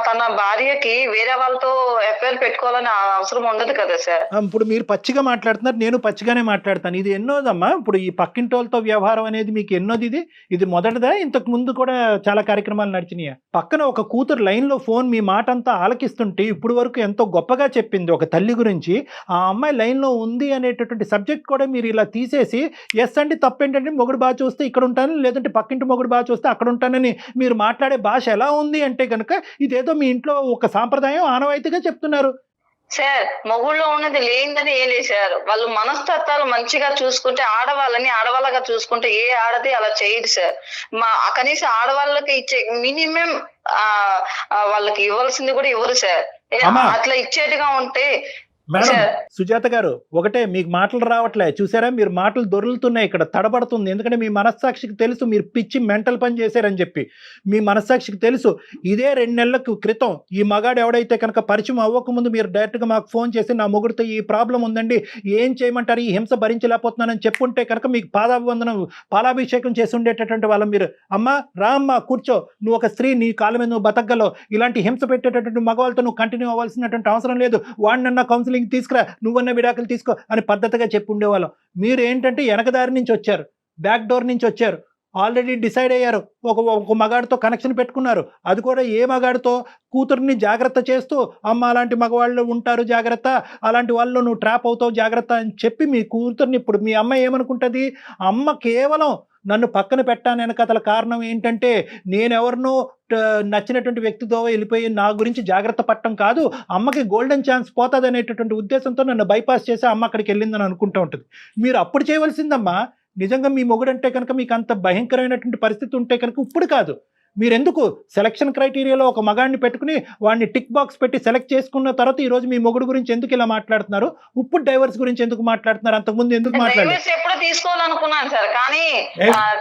Speaker 3: తన భార్యకి వేరే వాళ్ళతో ఎఫ్ఐఆర్ పెట్టుకోవాలని అవసరం ఉండదు కదా సార్.
Speaker 5: ఇప్పుడు మీరు పచ్చిగా మాట్లాడుతున్నారు, నేను పచ్చిగానే మాట్లాడతాను. ఇది ఎన్నోదమ్మా? ఇప్పుడు ఈ పక్కింటి వాళ్ళతో వ్యవహారం అనేది మీకు ఎన్నోది? ఇది మొదటిదా? ఇంతకు ముందు కూడా చాలా కార్యక్రమాలు నడిచినాయా? పక్కన ఒక కూతురు లైన్ లో ఫోన్ మీ మాట అంతా ఆలకిస్తుంటే ఇప్పుడు వరకు ఎంతో గొప్పగా చెప్పింది ఒక తల్లి గురించి, ఆ అమ్మాయి లైన్ లో ఉంది అనేటటువంటి సబ్జెక్ట్ కూడా మీరు ఇలా తీసేసి ఎస్ అండి తప్పేంటంటే మొగుడు బాగా చూస్తే ఇక్కడ ఉంటాను, లేదంటే పక్కింటి మొగుడు బాగా చూస్తే అక్కడ ఉంటానని మీరు మాట్లాడే భాష ఎలా ఉంది అంటే కనుక ఇదేదో మీ ఇంట్లో ఒక సాంప్రదాయం ఆనవాయితీగా చెప్తున్నారు.
Speaker 3: సార్ మొగుళ్ళో ఉన్నది లేనిదని ఏం లేదు సార్. వాళ్ళు మనస్తత్వాలు మంచిగా చూసుకుంటే, ఆడవాళ్ళని ఆడవాళ్ళగా చూసుకుంటే ఏ ఆడది అలా చేయదు సార్. కనీసం ఆడవాళ్ళకి ఇచ్చే మినిమం వాళ్ళకి ఇవ్వాల్సింది కూడా ఇవ్వరు సార్. అట్లా ఇచ్చేట్టుగా ఉంటే.
Speaker 5: మేడం సుజాత గారు, ఒకటే, మీకు మాటలు రావట్లే చూసారా? మీరు మాటలు దొరులుతున్నాయి, ఇక్కడ తడబడుతుంది. ఎందుకంటే మీ మనస్సాక్షికి తెలుసు మీరు పిచ్చి మెంటల్ పని చేశారని చెప్పి. మీ మనస్సాక్షికి తెలుసు. ఇదే 2 నెలల క్రితం ఈ మగాడు ఎవడైతే కనుక పరిచయం అవ్వకముందు మీరు డైరెక్ట్గా మాకు ఫోన్ చేసి నా మొగుడితో ఈ ప్రాబ్లం ఉందండి, ఏం చేయమంటారు, ఈ హింస భరించలేకపోతున్నానని చెప్పుంటే కనుక మీకు పాదాభివందనం పాలాభిషేకం చేసి ఉండేటటువంటి వాళ్ళం. మీరు అమ్మ రా అమ్మ కూర్చో, నువ్వు ఒక స్త్రీ, నీ కాళ్ళ మీద నువ్వు బతకగలవు, ఇలాంటి హింస పెట్టేటటువంటి మగవాళ్ళతో నువ్వు కంటిన్యూ అవ్వాల్సినటువంటి అవసరం లేదు, వాడినన్నా కౌన్సిలింగ్ తీసుకురా, నువ్వన్న విడాకులు తీసుకో అని పద్ధతిగా చెప్పి ఉండేవాళ్ళం. మీరు ఏంటంటే వెనకదారి నుంచి వచ్చారు, బ్యాక్ డోర్ నుంచి వచ్చారు, ఆల్రెడీ డిసైడ్ అయ్యారు, ఒక మగాడితో కనెక్షన్ పెట్టుకున్నారు. అది కూడా ఏ మగాడితో? కూతుర్ని జాగ్రత్త చేస్తూ, అమ్మ అలాంటి మగవాళ్ళు ఉంటారు జాగ్రత్త, అలాంటి వాళ్ళు నువ్వు ట్రాప్ అవుతావు జాగ్రత్త అని చెప్పి మీ కూతుర్ని. ఇప్పుడు మీ అమ్మ ఏమనుకుంటుంది? అమ్మ కేవలం నన్ను పక్కన పెట్టాను వెనకతల కారణం ఏంటంటే నేనెవరినో నచ్చినటువంటి వ్యక్తితో వెళ్ళిపోయి నా గురించి జాగ్రత్త పట్టడం కాదు, అమ్మకి గోల్డెన్ ఛాన్స్ పోతుంది అనేటటువంటి ఉద్దేశంతో నన్ను బైపాస్ చేసి అమ్మ అక్కడికి వెళ్ళిందని అనుకుంటూ ఉంటుంది. మీరు అప్పుడు చేయవలసిందమ్మా, నిజంగా మీ మొగుడంటే కనుక మీకు అంత భయంకరమైనటువంటి పరిస్థితి ఉంటే కనుక ఇప్పుడు కాదు, మీరెందుకు సెలక్షన్ క్రైటీరియాలో ఒక మగాడిని పెట్టుకుని వాడిని టిక్ బాక్స్ పెట్టి సెలెక్ట్ చేసుకున్న తర్వాత ఈ రోజు మీ మొగుడు గురించి ఎందుకు ఇలా మాట్లాడుతున్నారు? ఇప్పుడు డైవర్స్ గురించి ఎందుకు మాట్లాడుతున్నారు? అంతకుముందు ఎందుకు మాట్లాడారు?
Speaker 3: ఎప్పుడు తీసుకోవాలనుకున్నాను సార్, కానీ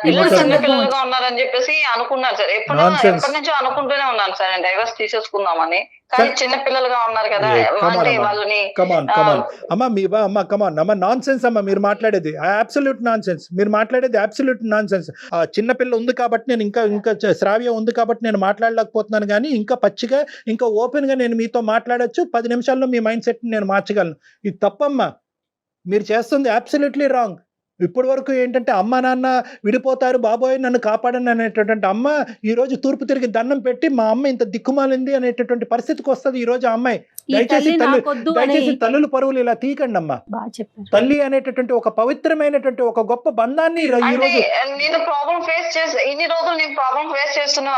Speaker 3: పిల్లలు చిన్న పిల్లలుగా ఉన్నారని చెప్పేసి అనుకున్నాను సార్. ఎప్పటి నుంచో అనుకుంటూనే ఉన్నాను సార్ నేను డైవర్స్ తీసేసుకుందామని. కానీ చిన్న పిల్లలుగా ఉన్నారు కదా వాళ్ళని.
Speaker 5: అమ్మ నాన్ సెన్స్ అమ్మ మీరు మాట్లాడేది, అబ్సల్యూట్ నాన్ సెన్స్. మీరు మాట్లాడేది అబ్సల్యూట్ నాన్ సెన్స్. చిన్న పిల్ల ఉంది కాబట్టి నేను ఇంకా శ్రావ్య ఉంది కాబట్టి నేను మాట్లాడలేకపోతున్నాను, కానీ ఇంకా పచ్చిగా ఇంకా ఓపెన్ గా నేను మీతో మాట్లాడొచ్చు. 10 నిమిషాల్లో మీ మైండ్ సెట్ నేను మార్చగలను. ఇది తప్పమ్మా, మీరు చేస్తుంది అబ్సల్యూట్లీ రాంగ్. ఇప్పటి వరకు ఏంటంటే అమ్మ నాన్న విడిపోతారు, బాబోయ్ నన్ను కాపాడని అనేటటువంటి అమ్మ ఈరోజు తూర్పు తిరిగి దండం పెట్టి మా అమ్మ ఇంత దిక్కుమాలింది అనేటటువంటి పరిస్థితికి వస్తుంది ఈ రోజు అమ్మాయి. దయచేసి తల్లుల పరువులు ఇలా తీయకండి అమ్మా. తల్లి అనేటటువంటి ఒక పవిత్రమైనటువంటి ఒక గొప్ప బంధాన్ని ఈ రోజు
Speaker 3: నేను ప్రాబ్లం ఫేస్ చేసి ఇన్ని రోజులు నేను ప్రాబ్లం ఫేస్ చేస్తున్నా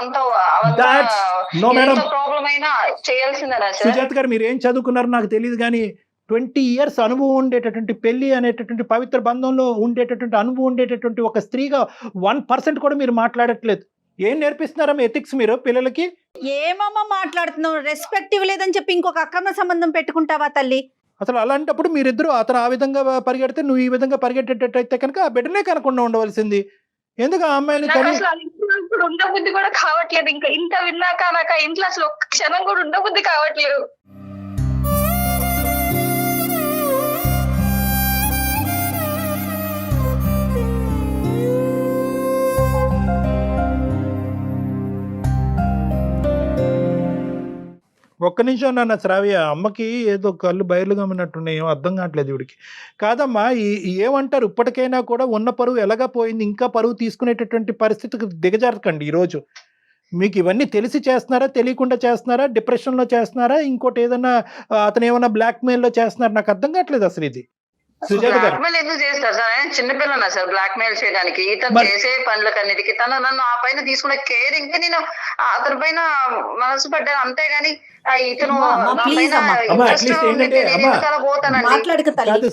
Speaker 3: ప్రాబ్లం అయినా చేయాల్సిందేనా సార్?
Speaker 5: సుజాత గారు మీరు ఏం చదువుకున్నారో నాకు తెలియదు, కానీ 20 years అనుభవం ఉండేటటువంటి పెళ్లి అనేటటువంటి పవిత్ర బంధంలో ఉండేటటువంటి అనుభవం ఉండేటటువంటి ఒక స్త్రీగా 1% కూడా మీరు మాట్లాడట్లేదు. ఏం నేర్పిస్తున్నారమ్మా ఎథిక్స్ మీరు పిల్లలకి?
Speaker 4: ఏమమ్మా మాట్లాడుతున్నావు? రెస్పెక్ట్ ఇవ్వలేదని చెప్పి ఇంకొక అక్రమ సంబంధం పెట్టుకుంటావా తల్లి?
Speaker 5: అసలు అలాంటప్పుడు మీరిద్దరు అతను ఆ విధంగా పరిగెడితే నువ్వు ఈ విధంగా పరిగెట్టేటట్టయితే కనుక ఆ బిడ్డనే కనకుండా ఉండవలసింది. ఎందుకు ఆ అమ్మాయిని
Speaker 2: ఇప్పుడు ఉండబుద్ధి కూడా కావట్లేదు. ఇంకా ఇంత విన్నాక నాకు ఆ ఇంట్లో అసలు ఒక్క క్షణం కూడా ఉండబుద్ధి కావట్లేదు.
Speaker 5: ఒక్క నిమిషం నాన్న శ్రావ్య, అమ్మకి ఏదో కళ్ళు బయలుగా ఉన్నట్టున్నాయి, ఏమో అర్థం కావట్లేదు ఇవిడికి. కాదమ్మా, ఏమంటారు, ఇప్పటికైనా కూడా ఉన్న పరువు ఎలాగా పోయింది, ఇంకా పరువు తీసుకునేటటువంటి పరిస్థితికి దిగజారకండి. ఈరోజు మీకు ఇవన్నీ తెలిసి చేస్తున్నారా, తెలియకుండా చేస్తున్నారా, డిప్రెషన్లో చేస్తున్నారా, ఇంకోటి ఏదైనా అతను ఏమైనా బ్లాక్మెయిల్లో చేస్తున్నారా? నాకు అర్థం కావట్లేదు అసలు ఇది.
Speaker 3: బ్లాక్మెయిల్ ఎందుకు చేస్తారు సార్? ఆయన చిన్నపిల్లనా సార్ బ్లాక్మెయిల్ చేయడానికి? ఇతను చేసే పనులకన్నిటికీ నన్ను ఆ పైన తీసుకునే కేరింగ్ కి నేను అతని పైన మనసు పడ్డాను, అంతేగాని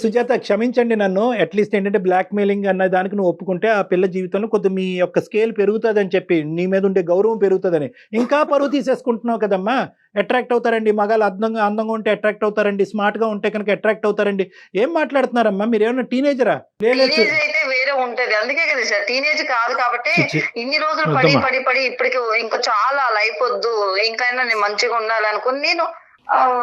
Speaker 5: సుజాత క్షమించండి నన్ను. అట్లీస్ట్ ఏంటంటే బ్లాక్ మెయిలింగ్ అన్న దానికి నువ్వు ఒప్పుకుంటే ఆ పిల్ల జీవితంలో కొద్ది మీ యొక్క స్కేల్ పెరుగుతుంది అని చెప్పి, నీ మీద ఉండే గౌరవం పెరుగుతుందని. ఇంకా పరువు తీసేసుకుంటున్నావు కదమ్మా. అట్రాక్ట్ అవుతారండి మగాళ్ళు, అందంగా ఉంటే అట్రాక్ట్ అవుతారండి, స్మార్ట్ గా ఉంటే కనుక అట్రాక్ట్ అవుతారండి. ఏం మాట్లాడుతున్నారమ్మా మీరు? ఏమన్నా టీనేజరా?
Speaker 3: అయితే వేరే ఉంటది, అందుకే కదా సార్ టీనేజ్ కాదు కాబట్టి ఇన్ని రోజులు పడి ఇప్పటికి ఇంకా చాలా లైఫ్ వద్దు, ఇంకైనా నేను మంచిగా ఉండాలి అనుకుని నేను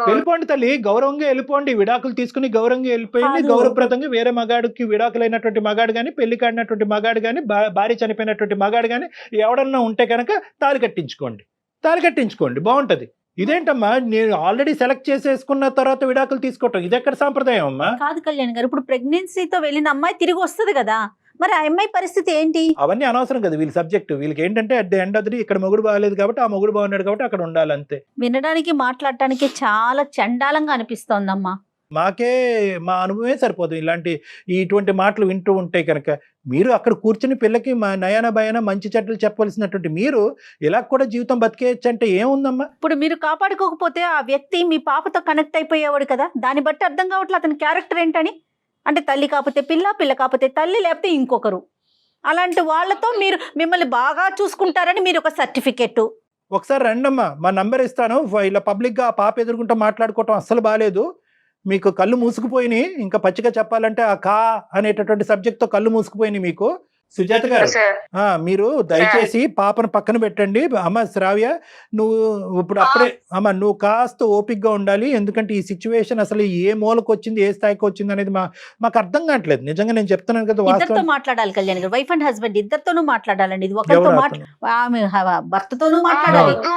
Speaker 5: వెళ్ళిపోండి తల్లి, గౌరవంగా వెళ్ళిపోండి. విడాకులు తీసుకుని గౌరవంగా వెళ్ళిపోయింది. గౌరవప్రదంగా వేరే మగాడికి విడాకులైనటువంటి మగాడు కానీ, పెళ్లి కాడినటువంటి మగాడు కానీ, భార్య చనిపోయినటువంటి మగాడు కానీ ఎవడన్నా ఉంటే కనుక తాళి కట్టించుకోండి, బాగుంటది. ఇదేంటమ్మా, నేను ఆల్రెడీ సెలెక్ట్ చేసేసుకున్న తర్వాత విడాకులు తీసుకోవటం ఇది ఎక్కడ సాంప్రదాయం అమ్మా?
Speaker 4: కాదు కళ్యాణ్ గారు, ఇప్పుడు ప్రెగ్నెన్సీతో వెళ్ళిన అమ్మాయి తిరిగి వస్తుంది కదా, మరి ఆ అమ్మాయి పరిస్థితి ఏంటి?
Speaker 5: అవన్నీ అనవసరం కదా వీళ్ళ సబ్జెక్ట్. వీళ్ళకి ఏంటంటే at the end of the ఇక్కడ మొగుడు బాగాలేదు కాబట్టి ఆ మొగుడు బాగున్నాడు కాబట్టి అక్కడ ఉండాలి అంతే.
Speaker 4: వినడానికి మాట్లాడటానికి చాలా చండాలంగా అనిపిస్తోందమ్మా.
Speaker 5: మాకే మా అనుభవమే సరిపోదు ఇటువంటి మాటలు వింటూ ఉంటే కనుక. మీరు అక్కడ కూర్చుని పిల్లకి మా నయాన భయాన మంచి చెడ్డలు చెప్పవలసినటువంటి మీరు ఇలా కూడా జీవితం బతికేయచ్చు అంటే ఏముందమ్మా?
Speaker 4: ఇప్పుడు మీరు కాపాడుకోకపోతే ఆ వ్యక్తి మీ పాపతో కనెక్ట్ అయిపోయేవాడు కదా, దాన్ని బట్టి అర్థం కావట్లేదు అతని క్యారెక్టర్ ఏంటని. అంటే తల్లి కాకపోతే పిల్ల, పిల్ల కాకపోతే తల్లి, లేకపోతే ఇంకొకరు. అలాంటి వాళ్ళతో మీరు మిమ్మల్ని బాగా చూసుకుంటారని మీరు ఒక సర్టిఫికెట్.
Speaker 5: ఒకసారి రండమ్మా, మా నంబర్ ఇస్తాను. ఇలా పబ్లిక్గా ఆ పాప ఎదుర్కొంటూ మాట్లాడుకోవటం అస్సలు బాగాలేదు. మీకు కళ్ళు మూసుకుపోయినాయి. ఇంకా పచ్చిగా చెప్పాలంటే ఆ కా అనేటటువంటి సబ్జెక్ట్తో కళ్ళు మూసుకుపోయినాయి మీకు. సుజాత గారు,
Speaker 3: సార్
Speaker 5: మీరు దయచేసి పాపను పక్కన పెట్టండి. అమ్మ శ్రావ్య, నువ్వు ఇప్పుడు అప్పుడే అమ్మ నువ్వు కాస్త ఓపిక్గా ఉండాలి. ఎందుకంటే ఈ సిచ్యువేషన్ అసలు ఏ మూలకు వచ్చింది, ఏ స్థాయికి వచ్చింది అనేది మాకు అర్థం కావట్లేదు. నిజంగా నేను చెప్తున్నాను కదా,
Speaker 4: ఇద్దరితో
Speaker 5: వాస్తవం.
Speaker 4: మాట్లాడాలి కళ్యాణ్ గారు, వైఫ్ అండ్ హస్బెండ్ ఇద్దరితోనూ మాట్లాడాలండి. ఇది ఒకరితో
Speaker 5: ఎవరు
Speaker 4: ఆమె భర్తతోనూ మాట్లాడాలి.
Speaker 3: వద్దు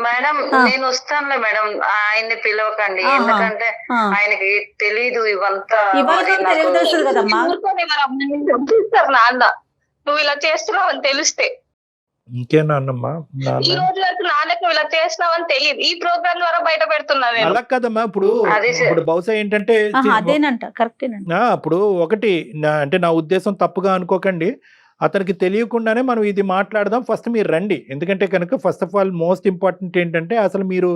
Speaker 3: మేడం, నేను వస్తానులే మేడం, ఆయన్ని పిలవకండి.
Speaker 4: ఆహా.
Speaker 3: ఎందుకంటే
Speaker 4: ఆ.
Speaker 3: ఆయనకి తెలీదు ఇవంతా.
Speaker 4: ఇవాళ
Speaker 3: మరి నాకు-
Speaker 4: తెలియదు కదమ్మా.
Speaker 2: ఊరుకోని మరి అమ్మాయిని చంపిస్తారు నాన్న, నువ్వు ఇలా చేస్తున్నావు అని తెలిస్తే.
Speaker 5: ఇంకేనా అన్నమ్మా?
Speaker 2: ఈ రోజు వరకు నాన్నకు నువ్వు ఇలా చేస్తున్నావు అని తెలియదు, ఈ ప్రోగ్రామ్ ద్వారా బయట పెడుతున్నా నేను.
Speaker 5: అలా కదమ్మా. ఇప్పుడు
Speaker 3: అదే సార్.
Speaker 5: ఇప్పుడు బహుశా ఏంటంటే
Speaker 4: అదేనంట, కరెక్టేనంట.
Speaker 5: ఇప్పుడు ఒకటి అంటే నా ఉద్దేశం తప్పుగా అనుకోకండి. అతనికి తెలియకుండానే మనం ఇది మాట్లాడదాం. ఫస్ట్ మీరు రండి. ఎందుకంటే కనుక first of all most important ఏంటంటే అసలు మీరు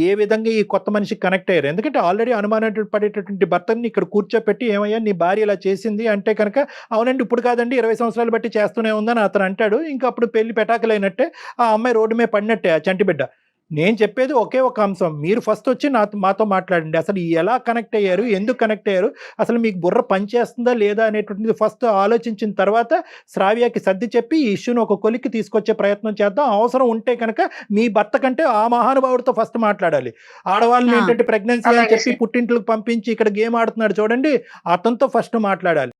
Speaker 5: ఏ విధంగా ఈ కొత్త మనిషికి కనెక్ట్ అయ్యారు. ఎందుకంటే ఆల్రెడీ అనుమానం పడేటటువంటి భర్తని ఇక్కడ కూర్చోపెట్టి ఏమయ్యా నీ భార్య ఇలా చేసింది అంటే కనుక అవునండి ఇప్పుడు కాదండి 20 సంవత్సరాలు బట్టి చేస్తూనే ఉందని అతను అంటాడు. ఇంకా అప్పుడు పెళ్లి పెటాకులైనట్టే, ఆ అమ్మాయి రోడ్డు మీద పడినట్టే ఆ చంటి బిడ్డ. నేను చెప్పేది ఒకే ఒక అంశం, మీరు ఫస్ట్ వచ్చి మాతో మాట్లాడండి. అసలు ఎలా కనెక్ట్ అయ్యారు, ఎందుకు కనెక్ట్ అయ్యారు, అసలు మీకు బుర్ర పనిచేస్తుందా లేదా అనేటువంటిది ఫస్ట్ ఆలోచించిన తర్వాత శ్రావ్యకి సర్ది చెప్పి ఈ ఇష్యూని ఒక కొలిక్కి తీసుకొచ్చే ప్రయత్నం చేద్దాం. అవసరం ఉంటే కనుక మీ భర్త కంటే ఆ మహానుభావుడితో ఫస్ట్ మాట్లాడాలి. ఆడవాళ్ళని ఏంటంటే ప్రెగ్నెన్సీ అని చెప్పి పుట్టింట్లకు పంపించి ఇక్కడ గేమ్ ఆడుతున్నాడు చూడండి, అతనితో ఫస్ట్ మాట్లాడాలి.